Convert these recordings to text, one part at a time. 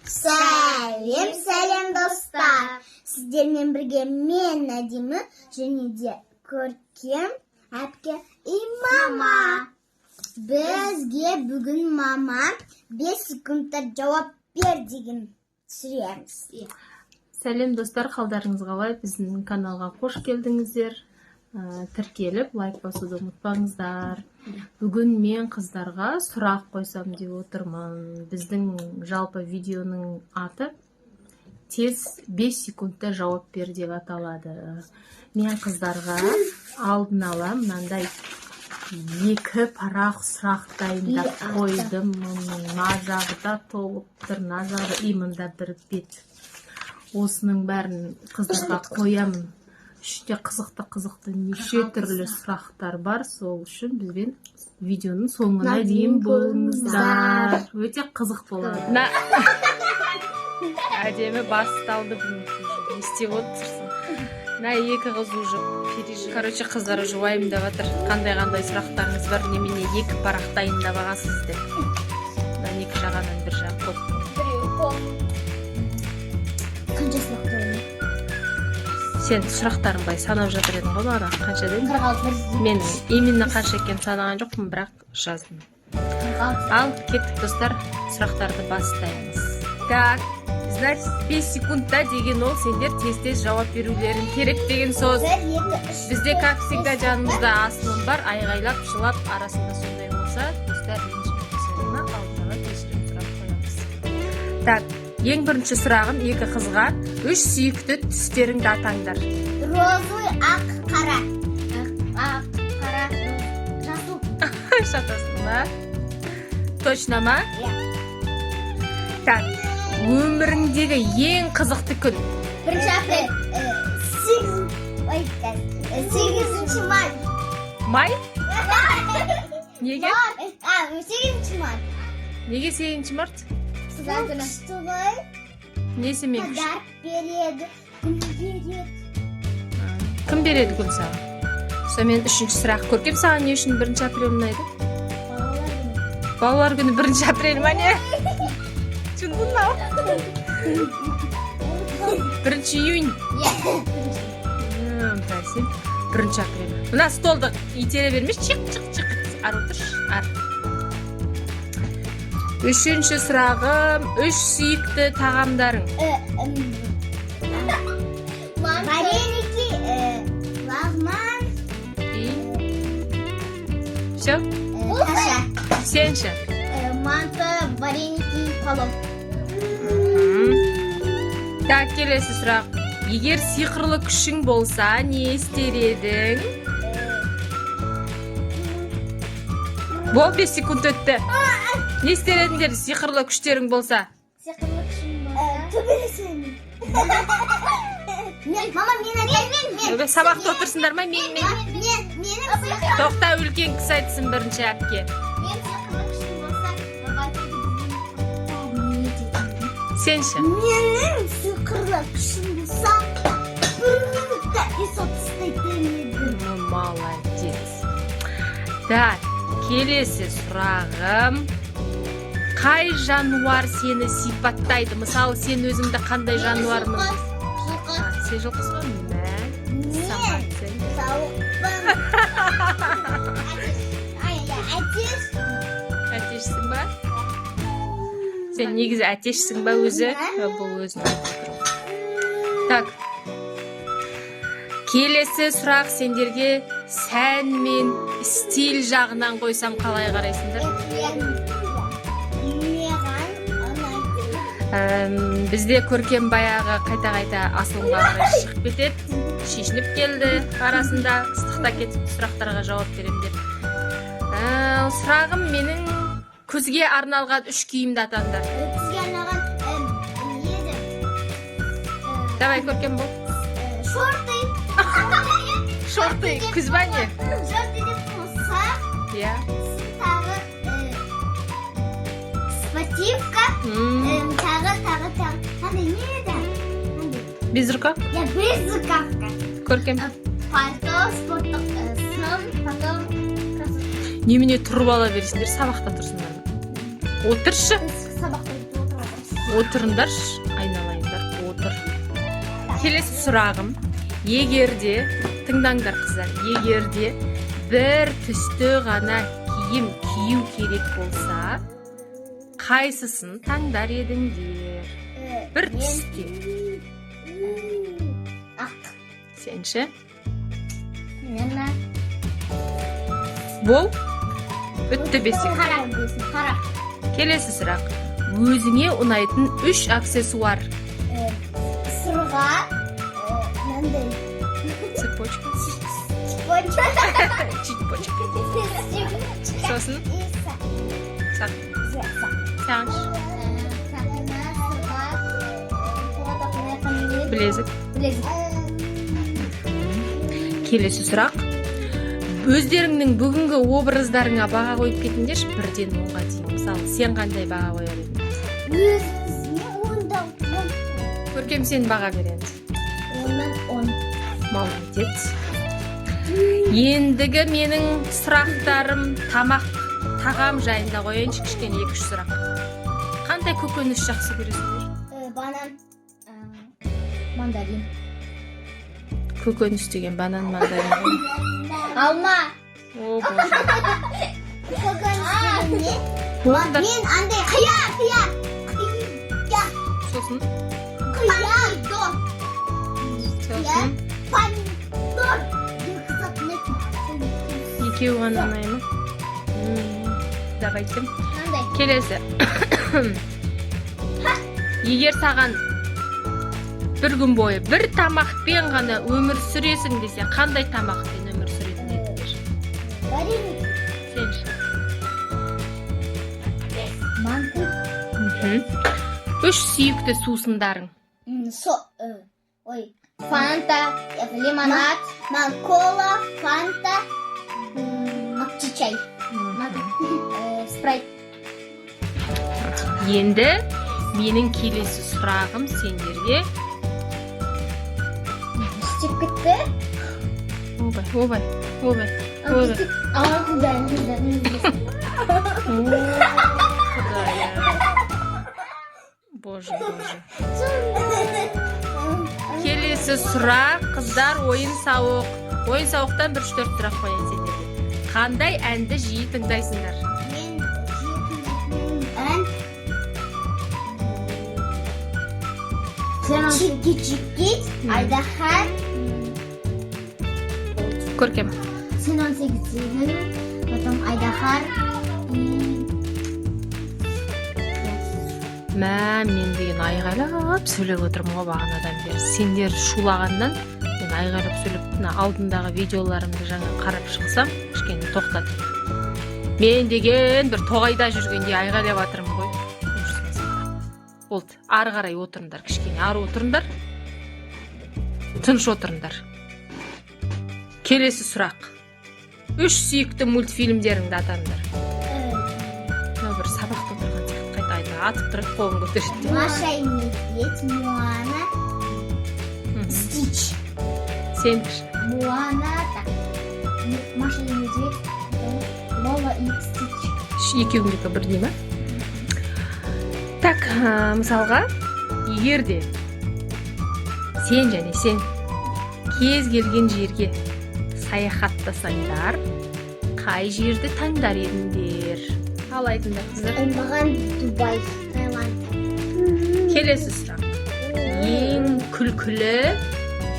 Сәлем достар. Сіздермен бірге мен Надимі және де Көркем әпке и мама. Бізге бүгін мама 5 секундта жауап бер деген түсіреміз. Сәлем достар, қалдарыңыз қалай? Біздің каналға қош келдіңіздер. Тіркеліп, лайк басуды ұмытпаңыздар. Бүгін мен қыздарға сұрақ қойсам деп отырмын. Біздің жалпы видеоның аты тез 5 секундта жауап бер деп аталады. Мен қыздарға алдын ала мынандай 2 парақ сұрақ дайындап қойдым. Мына жағда толып тұр, мына жағда имында бір бет. Осының бәрін қыздарға қоямын. Үште қызықты неше түрлі сұрақтар бар. Сол үшін бізбен видеоның соңына дейін болыңыздар. Өте қызық болады. Әдемі басталды бұның. Не істеп отырсың? Екі қыз уже переживает. Короче, қыздар уже уайымдап жатыр. Қандай сұрақтарыңыз бар? Немене 2 парақ дайындап алғансыздар. 2 жағынан бір жақ қойып. Қанша сұрақ қойдың? Сен сұрақтарын бай санап жатыр едің ғой бағана, қанша дедің? 46. Мен именно қанша екенін санаған жоқпын, бірақ жаздым. Ал кеттік достар, сұрақтарды бастаймыз. Так, значит, 5 секундта деген ол сендер тез жауап берулерің керек деген сөз. Бізде, как всегда, жанымызда асылым бар, айғайлап, жылап, арасында сондай болса, достар ренжімейсің, алдыға кешірім сұрап қоямыз. Так, ең бірінші сұрағым 2 қызға 3 сүйікті түстеріңді атаңдар. Розовый, ақ, қара. Ақ, қара, жасыл. Шатасың ба? Точно ма? Иә. Так, өміріңдегі ең қызықты күн. 1 апрель. 8 май. Май? Неге? 8 май. Неге 8 март? Қыздар күні. Несі мен күшті? Қыздар береді, күн береді. Кім береді күн саған? Сонымен 3-ші сұрақ. Көркем, саған не үшін 1 апрель ұнайды? Балалар күні 1 апрель ма не? Чындың ба? 1 июнь. Сен 1 апрель. Мына столды итере бермеш, чық. Ар отырш, ар. 3-ші сұрағым, 3 сүйікті тағамдарың. Вареники, лагман. Все? Каша. Сенші? Манты, вареники, палау. Так, келесі сұрақ. Егер сиқырлы күшің болса, не істер едің? Бол, 5 секунд өтті. Не істер едіңдер, сиқырлы күштерің болса? Сиқырлы күшің болса? Төбелесің. Мама, мен. Сабақта отырсыңдар ма? Мен. Тоқта, үлкен кісі айтсын 1 әпке. Мен сиқырлы күшің болса, Сенші? менің сиқырлы күшім болса, 1 минутта исот істейтін едім. Молодец. Так, келесі сұрағым. Қай жануар сені сипаттайды? Мысалы, сен өзіңді қандай жануармын? Жылқы. Сен жылқысың ба? Мен тауықпын. Әтеш. Әтешсің ба? Сен негізі әтешсің ба өзі? Бұл өзін айтып тұр. Так. Келесі сұрақ сендерге сән мен стиль жағынан қойсам қалай қарайсыңдар? Бізде Көркем баяғы қайта асылымға қарай шығып кетеді, шешініп келді арасында, ыстықта кетіп сұрақтарға жауап берем деп. Сұрағым менің күзге арналған 3 киімді атаңдар. Күзге арналған Давай, Көркем бол. Шорты, күз ба не? Шорты деп болса, Иә. тағы спортивка, тағы. Қандай не еді? Безрукав? Я безрукавка. Көркем. Пальто, спорттық сын, потом кроссовки. Немене тұрып ала бересіңдер, сабақта тұрсыңдар. Отыршы. Сабақта отырып Отырыңдар, айналайындар, отыр. Келесі сұрағым. Егерде, тыңдаңдар қыздар, егерде бір түсті ғана киім кию керек болса, қайсысын таңдар едіңдер? Бір түсте. Ақ. Сен ше? Мен Бол. Бітті бесек. қара. Келесі сұрақ. Өзіңе ұнайтын 3 аксессуар. Сырға. Мынандай. Цепочка. Чипочка. Сосын? Сақ. Сағыныш. Білезік. Келесі сұрақ. Өздеріңнің бүгінгі образдарыңа баға қойып кетіңдерші, 1-ден 10-ға дейін. Мысалы, сен қандай баға қояр едің? Өзіне 10-дан 10. Көркем, сен баға береміз. 10-дан 10. Молодец. Ендігі менің сұрақтарым тағам жайында қояйыншы, кішкене 2-3 сұрақ. Қандай көкөніс жақсы көресіңдер? Банан. Мандарин. Көкөніс деген банан, мандарин. Алма. О, боже. Көкөніс не? Болыңдар. Мен андай қияр. Сосын? Қияр. Сосын? Помидор. Екеуі ғана ұнай ма? Давайте. Қандай? Келесі. Егер саған бір күн бойы бір тамақпен ғана өмір сүресің десе, қандай тамақпен өмір сүретін едіңдер? Вареник. Сен ше? Манты. 3 сүйікті сусындарың. Фанта, лимонад, кола, фанта, чай, спрайт. Енді менің келесі сұрағым сендерге. Істеп кетті. Обай. Боже. Келесі сұрақ, қыздар, ойын-сауық. Ойын-сауықтан 1-4 сұрақ қояйын сендерге. Қандай әнді жиі тыңдайсыңдар? Мен ән Чикки, Айдаһар. Көркем. Сен 18-дің, потом Айдаһар. Мен деген айғайлап сөйлеп отырмын ғой бағанадан бері. Сендер шулағаннан мен айғайлап сөйлеп, алдындағы видеоларымды жаңа қарап шықсам, кішкене тоқтат. Мен деген бір тоғайда жүргенде айғайлап жатырмын ғой. Болды, ары қарай отырыңдар, кішкене ары отырыңдар. Тыныш отырыңдар. Келесі сұрақ. 3 сүйікті мультфильмдеріңді атаңдар. Бір сабақта отырған сияқты қайта атып тұрып қолын көтереді. Маша и Медведь, Моана, Стич. Сен Моана, Маша и Медведь, Лола и Стич. Екеуіңдікі бірдей ма? Так, мысалға, егерде сен және сен кез келген жерге саяхаттасаңдар, қай жерді таңдар едіңдер? Ал айтыңдар қыздар. Маған Дубай, Таиланд. Келесі сұрақ. Ең күлкілі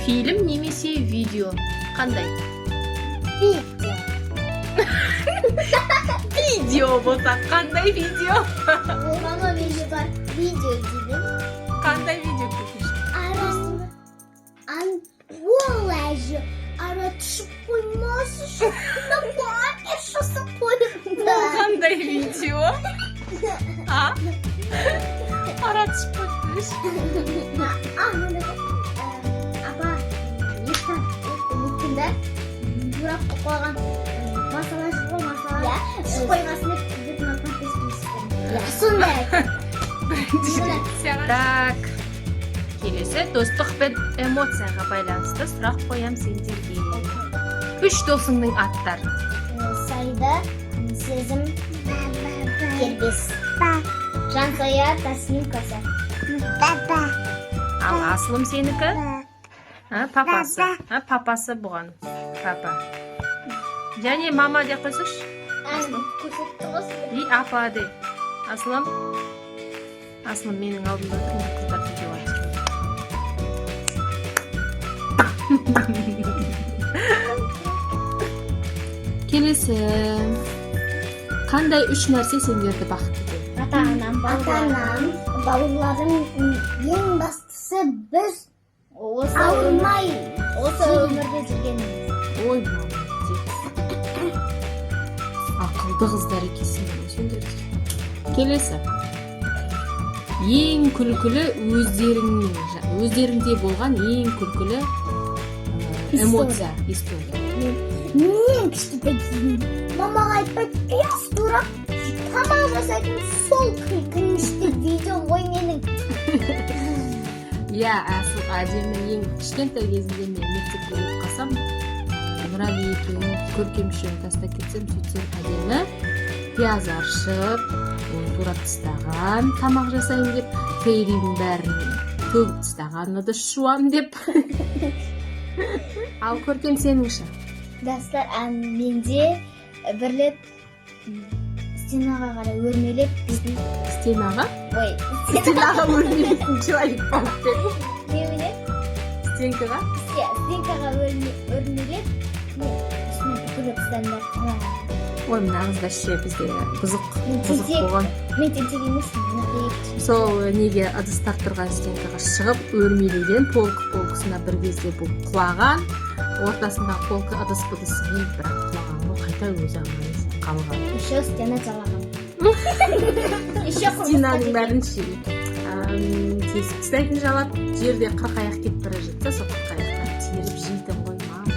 фильм немесе видео қандай? Видео. Видео болса, қандай видео? Мама менде бар видео дедім. Қандай видео көрсеңші? Олай ара түсіп қоймасы үшін нағуат жасап қойдым. Қандай видео? Ара түсіп қойдыңыз. Апа, еттінде бұрап қойған масала шығу, масала түсіп қоймасын деп бетін атқан сондай. Так, келесі достық пен эмоцияға байланысты сұрақ қоям сендерге. 3 досыңның аттары. Сайда, Сезім, Кербес. Жансая, Тасмин, Каса. Папа. Ал Асылым сенікі? Папасы. Папасы бұған. Папа. Және мама де қойсыш? И апа де. Асылым? Асылым менің алдымда тұрмын, қыздар видео айтып. Келесі. Қандай үш нәрсе сендерді бақытты етеді? Ата-анам, бауырларым, ең бастысы біз ауырмай осы өмірде жүргеніміз. Ой, молодец. Ақылды қыздар екенсіңдер ғой сендер. Келесі. Ең күлкілі өздеріңде болған ең күлкілі эмоция, история. Мен кішкентай кезімде мамаға айтпай пияз турап тамақ жасайтын сол күніште видео ғой менің. Иә, Асыл әдемі ең кішкентай кезінде мен мектепке кетіп қалсам, Нұрали екеуін көркем үшеуін тастап кетсем, сөйтсем әдемі пияз аршып, оны турап тастаған, тамақ жасайын деп, фейридің бәрін төгіп тастаған, ыдыс жуам деп. Ал көркем сеніңші? Достар, менде бірлеп стенаға қарай өрмелеп Стенаға? ой, Стенаға өрмелейтін человек болып деді. немене? Стенкаға? Стенкаға өрмелеп үстіне бүкіліп тастаңдар. Ой, мына қыздар ше бізде бұзық тентек. болған. Мен тентек емеспін. Сол неге ыдыстар тұрған стенкаға шығып өрмелеген полкысына бір кезде бұл құлаған, ортасындағы полка ыдыс-бұдыс ел бірақ құлаған ғой, қайта өзі қалған. Еще стена жалаған. Стенаның бәрін ше тесік тастайтын жалап, жерде қырқаяқ кетіп бара жатса, сол қырқаяқтан теріп жейтін ғой, мама.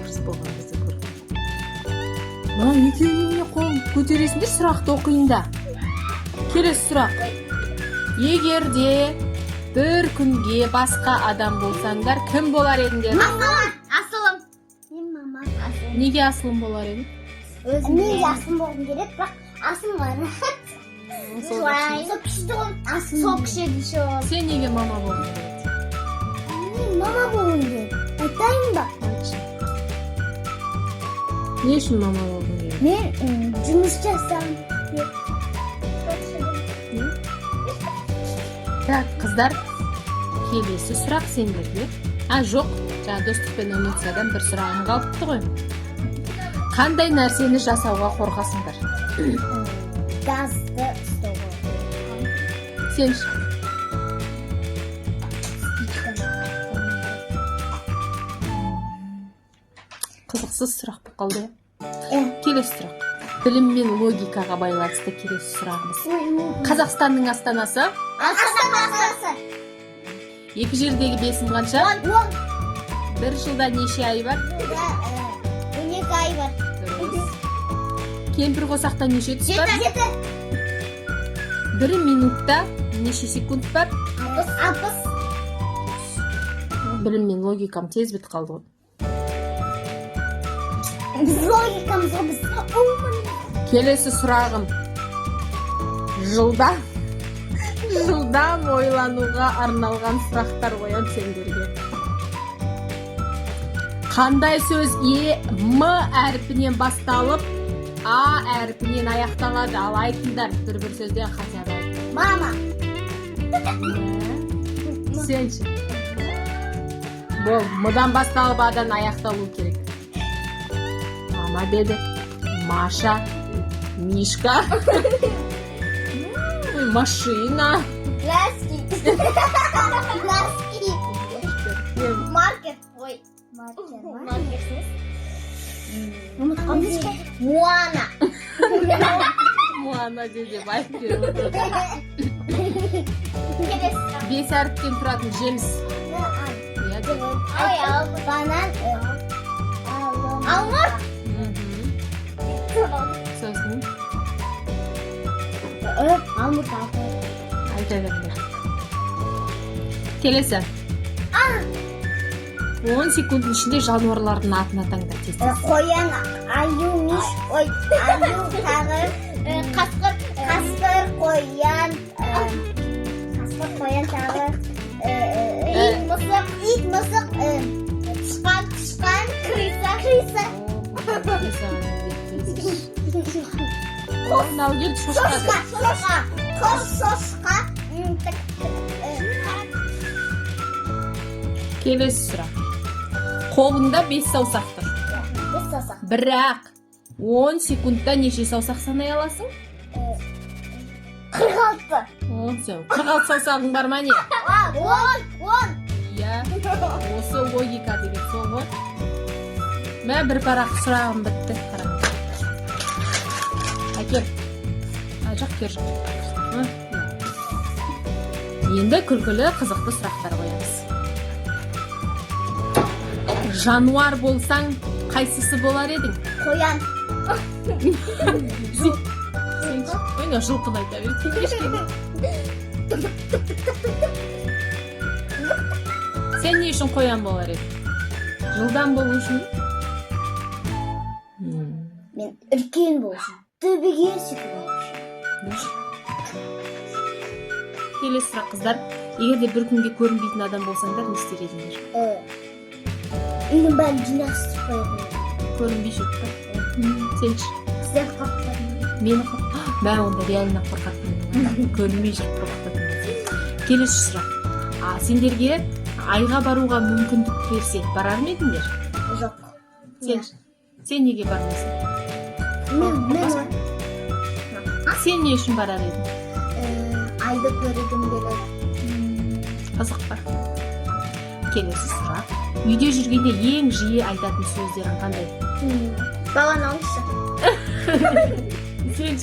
Ужас болған бізді көрген. Мына екеуіне қол көтересіңдер, сұрақты оқиында. Келесі сұрақ. Егер де бір күнге басқа адам болсаңдар, кім болар едіңдер? Асылым. Мен мама. Асылым. Неге Асылым болар едің? Мен жасым болғым келеді, бірақ асым бар. Сол күшті ғой. Сол күшті шо. Сен неге мама болғың келеді? Мен мама болғым келеді. Айтайын ба? Не үшін мама болғың келеді? Мен жұмыс жасам. Так, қыздар, келесі сұрақ сендерге. Жоқ, жаңа достық пен эмоциядан бір сұрағым қалыпты ғой. Қандай нәрсені жасауға қорқасыңдар? Газды ұстауға. Сен ше? Қызықсыз сұрақ болып қалды. Келесі сұрақ. Білім мен логикаға байланысты келесі сұрағымыз. Қазақстанның астанасы? Астанасы. Екі жердегі бесін қанша? 10. Бір жылда неше ай бар? 12 ай бар. Кемпір қосақта неше тұс бар? 7. Бір минутта неше секунд бар? 60. Білім мен логикам тез бітіп қалды ғой. Біз логикамызға біз. Келесі сұрағым. Жылдам ойлануға арналған сұрақтар қоям сендерге. Қандай сөз М әрпінен басталып, А әрпінен аяқталады? Ал айтыңдар, бір сөзден хотя бы. Мама. Сенші? Бол, Мыдан басталып Адан аяқталу керек. Мама деді. Маша. Мишка. Машина. Носки. Маркер. Ой. Маркер. Муана. Муана деді, байып 5 әріптен тұратын жеміс. Банан. Алмұрт. Сосын Алмұрт. айта беріңдер. Келесі. 10 секундтың ішінде жануарлардың атын атаңдар тез. Қоян, аю, миш, ой, аю, тағы, қасқыр, қоян, Қоян тағы. Ит, мысық, тышқан, крыса. Мынау ел шошқа. Шошқа. Келесі сұрақ. Қолыңда 5 саусақ тұр. Бес саусақ. Бірақ 10 секундта неше саусақ санай аласың? 46. 46 саусағың бар ма не? 10. Иә, осы логика деген сол ғой. Мә, бір парақ сұрағым бітті. Қараңыз. Әкел. Жақ кер жақ. Енді күлкілі қызықты сұрақтар қоямыз. Жануар болсаң, қайсысы болар едің? Қоян. Ойна жылқыны айта бер. Сен не үшін қоян болар едің? Жылдам болу үшін? Мен үлкен болсын. Төбеге секіріп. Келесі сұрақ қыздар. Егер де бір күнге көрінбейтін адам болсаңдар, не істер едіңдер? Үйдің бәрін жинастырып қоятын. Көрінбей жүріп па? Сенші? Сіздер қорқытатын. Мені Мә, онда реально қорқатын. Көрінбей жүріп қорқытатын. Келесі сұрақ. Сендерге айға баруға мүмкіндік берсе, барар ма едіңдер? Жоқ. Сен неге бармайсың? Мен Сен не үшін барар едің? айды көргім келеді. Қызық па? Келесі сұрақ. Үйде жүргенде ең жиі айтатын сөздерің қандай? Баланы алшы. Сен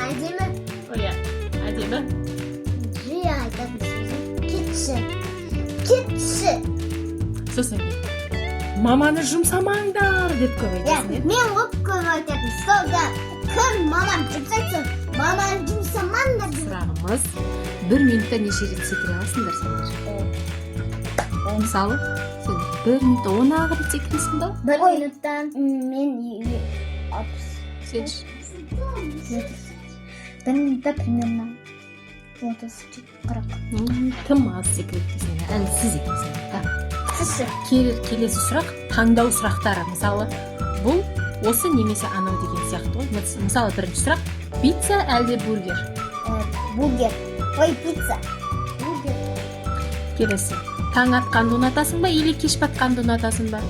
Әдемі. Оя, әдемі? Жиі айтатын сөзі. Кетші. Сосын маманы жұмсамаңдар деп көп айтасың, е? Мен көп айтатын. Солда кім маманы жұмсайтсын, маманы жұмсамаңдар деп. Сұрағымыз, 1 минутта неше рет секіре аласыңдар сендер? Мысалы, сен 1 минутта 10 рет секіресің ба? 1 минуттан мен 60. Сен 1 минутта примерно 30-40. Тым аз секіреді десең, әлсіз екенсің. Сізші. Келесі сұрақ, таңдау сұрақтары. Мысалы, бұл осы немесе анау деген сияқты ғой. Мысалы, бірінші сұрақ, пицца әлде бургер? Бургер. Ой, пицца. Бургер. Келесі, таң атқанды ұнатасың ба, или кеш батқанды ұнатасың ба?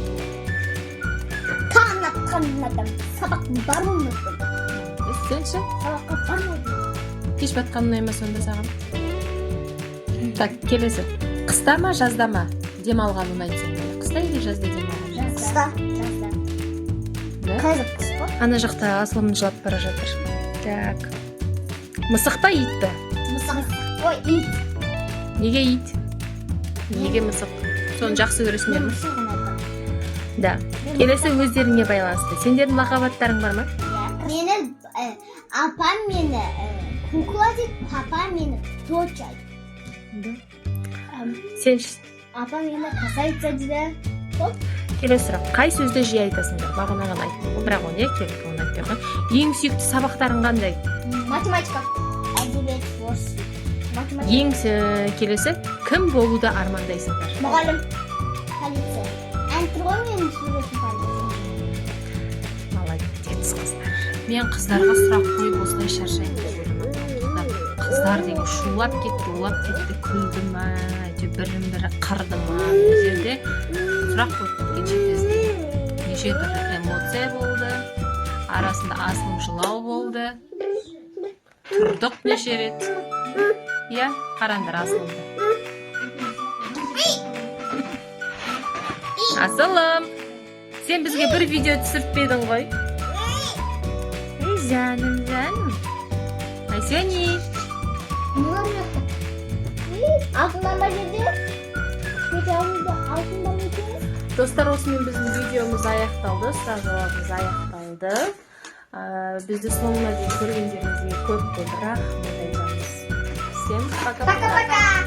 Таң атқанды ұнатамын. Сабақ баруын ұнатамын. Сенші? Сабаққа бармадым. Кеш батқан ұнай ма сонда саған? Так, келесі, қыста ма, жазда ма демалған ұнайды сенде? Қыста или жазда демалған? Қыста. Қазір қыс па? Ана жақта Асылым жылап бара жатыр. Так. Мысық па, ит па? Мысық. Ой, ит. Неге ит? Неге мысық? Соны жақсы көресіңдер ме? Мысық ұнатамын. Да. Келесі өздеріңе байланысты. Сендердің лақабаттарың бар ма? Менің апам мені кукла дейді, папа мені доча дейді. Сен Апам мені касается дейді. келесі сұрақ. Қай сөзді жиі айтасыңдар? Бағанаған айттым. Бірақ оны керек, оны айтпай қой. Ең сүйікті сабақтарың қандай? Математика. Әдебиет, орыс. Математика. Ең келесі, кім болуды армандайсыңдар? Мұғалім. Полиция. Әнтір ғой менің суретін полиция. Молодец, қыздар. Мен қыздарға сұрақ қойып осылай шаршаймын. Қыздар деген шулап кетті, күлді ма, бірін-бірі қырды ма? Бұл жерде сұрақ қойып кеткенше бізде неше түрлі эмоция болды, арасында Асылым жылау болды, тұрдық неше рет. Иә, қараңдар Асылымды. Асылым, сен бізге бір видео түсіртпедің ғой? Ей, жаным. Айсени. Алтыннан ба жерде? Алтыннан екен? Достар, осымен біздің видеомыз аяқталды, сұрақ жауабымыз аяқталды. Бізді соңына дейін көргендеріңізге көп рахмет айтамыз. Всем пока-пока.